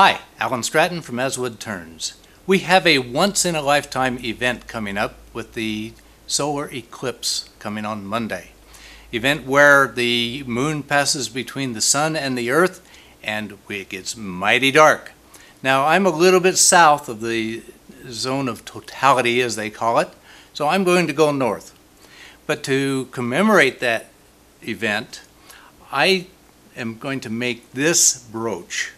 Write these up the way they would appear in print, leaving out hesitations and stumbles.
Hi, Alan Stratton from As Wood Turns. We have a once-in-a-lifetime event coming up with the solar eclipse coming on Monday. Event where the moon passes between the sun and the earth and it gets mighty dark. Now I'm a little bit south of the zone of totality, as they call it, so I'm going to go north. But to commemorate that event, I am going to make this brooch.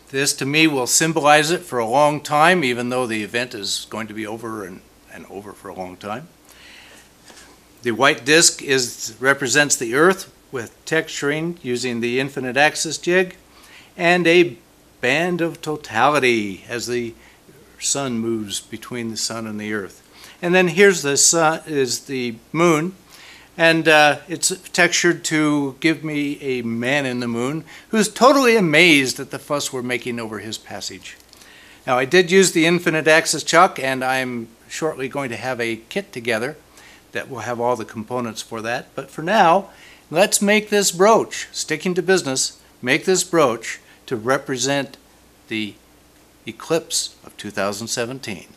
This to me will symbolize it for a long time, even though the event is going to be over and over for a long time. The white disc represents the earth with texturing using the infinite axis jig, and a band of totality as the sun moves between the sun and the earth. And then here's the sun, is the moon, and it's textured to give me a man in the moon who's totally amazed at the fuss we're making over his passage. Now I did use the infinite axis chalk, and I'm shortly going to have a kit together that will have all the components for that. But for now, let's make this brooch, sticking to business, make this brooch to represent the eclipse of 2017.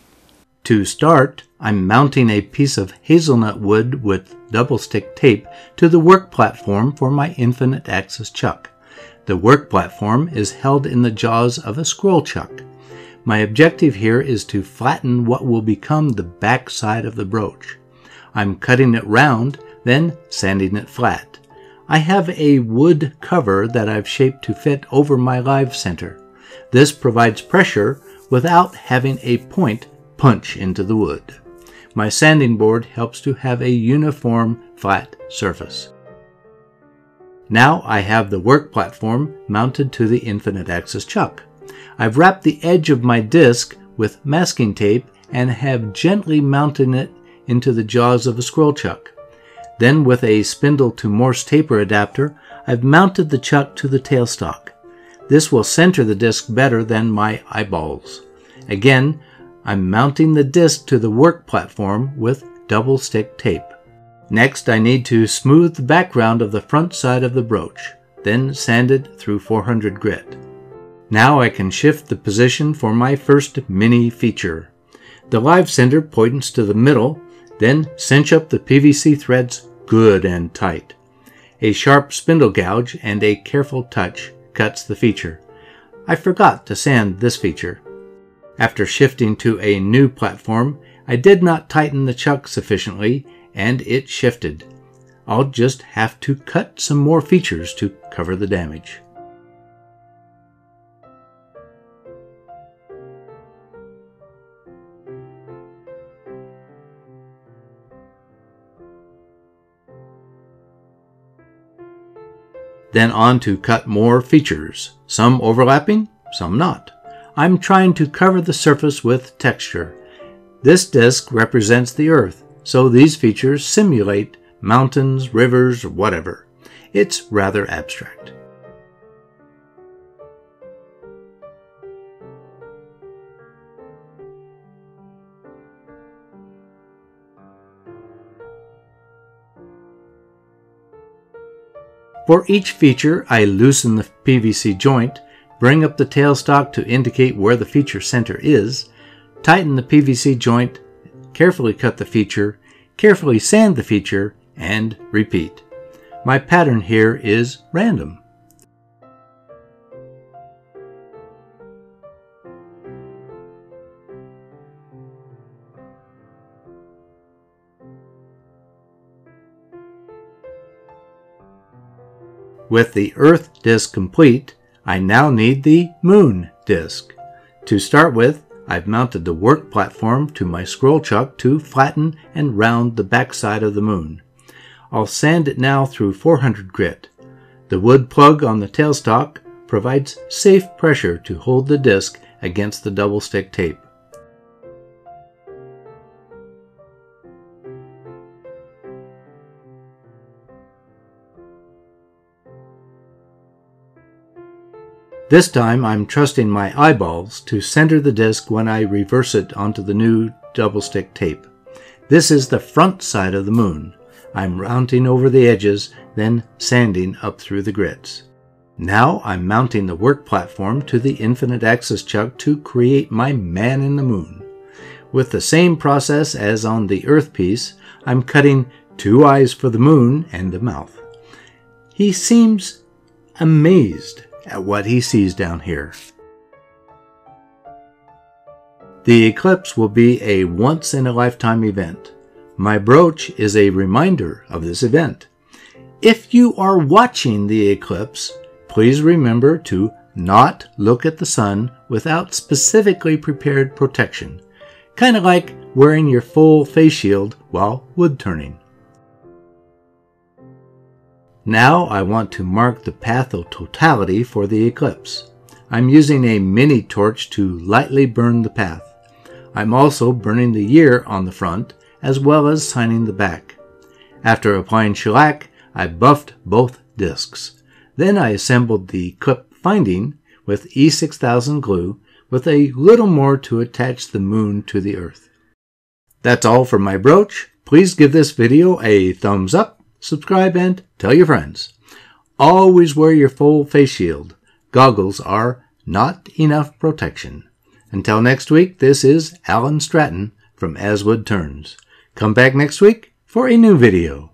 To start, I'm mounting a piece of hazelnut wood with double stick tape to the work platform for my infinite axis chuck. The work platform is held in the jaws of a scroll chuck. My objective here is to flatten what will become the back side of the brooch. I'm cutting it round, then sanding it flat. I have a wood cover that I've shaped to fit over my live center. This provides pressure without having a point punch into the wood. My sanding board helps to have a uniform flat surface. Now I have the work platform mounted to the infinite axis chuck. I've wrapped the edge of my disc with masking tape and have gently mounted it into the jaws of a scroll chuck. Then with a spindle to Morse taper adapter, I've mounted the chuck to the tailstock. This will center the disc better than my eyeballs. Again, I'm mounting the disc to the work platform with double stick tape. Next, I need to smooth the background of the front side of the brooch, then sand it through 400 grit. Now I can shift the position for my first mini feature. The live center points to the middle, then cinch up the PVC threads good and tight. A sharp spindle gouge and a careful touch cuts the feature. I forgot to sand this feature. After shifting to a new platform, I did not tighten the chuck sufficiently, and it shifted. I'll just have to cut some more features to cover the damage. Then on to cut more features, some overlapping, some not. I'm trying to cover the surface with texture. This disc represents the earth, so these features simulate mountains, rivers, or whatever. It's rather abstract. For each feature, I loosen the PVC joint, bring up the tailstock to indicate where the feature center is, tighten the PVC joint, carefully cut the feature, carefully sand the feature, and repeat. My pattern here is random. With the Earth disc complete, I now need the Moon disc. To start with, I've mounted the work platform to my scroll chuck to flatten and round the back side of the moon. I'll sand it now through 400 grit. The wood plug on the tailstock provides safe pressure to hold the disc against the double stick tape. This time I'm trusting my eyeballs to center the disc when I reverse it onto the new double stick tape. This is the front side of the moon. I'm rounding over the edges, then sanding up through the grits. Now I'm mounting the work platform to the infinite axis chuck to create my man in the moon. With the same process as on the earth piece, I'm cutting 2 eyes for the moon and the mouth. He seems amazed at what he sees down here. The eclipse will be a once-in-a-lifetime event. My brooch is a reminder of this event. If you are watching the eclipse, please remember to not look at the sun without specifically prepared protection, kind of like wearing your full face shield while wood turning. Now I want to mark the path of totality for the eclipse. I'm using a mini torch to lightly burn the path. I'm also burning the year on the front as well as signing the back. After applying shellac, I buffed both discs. Then I assembled the clip finding with E6000 glue with a little more to attach the moon to the earth. That's all for my brooch. Please give this video a thumbs up, subscribe, and tell your friends. Always wear your full face shield. Goggles are not enough protection. Until next week, this is Alan Stratton from As Wood Turns. Come back next week for a new video.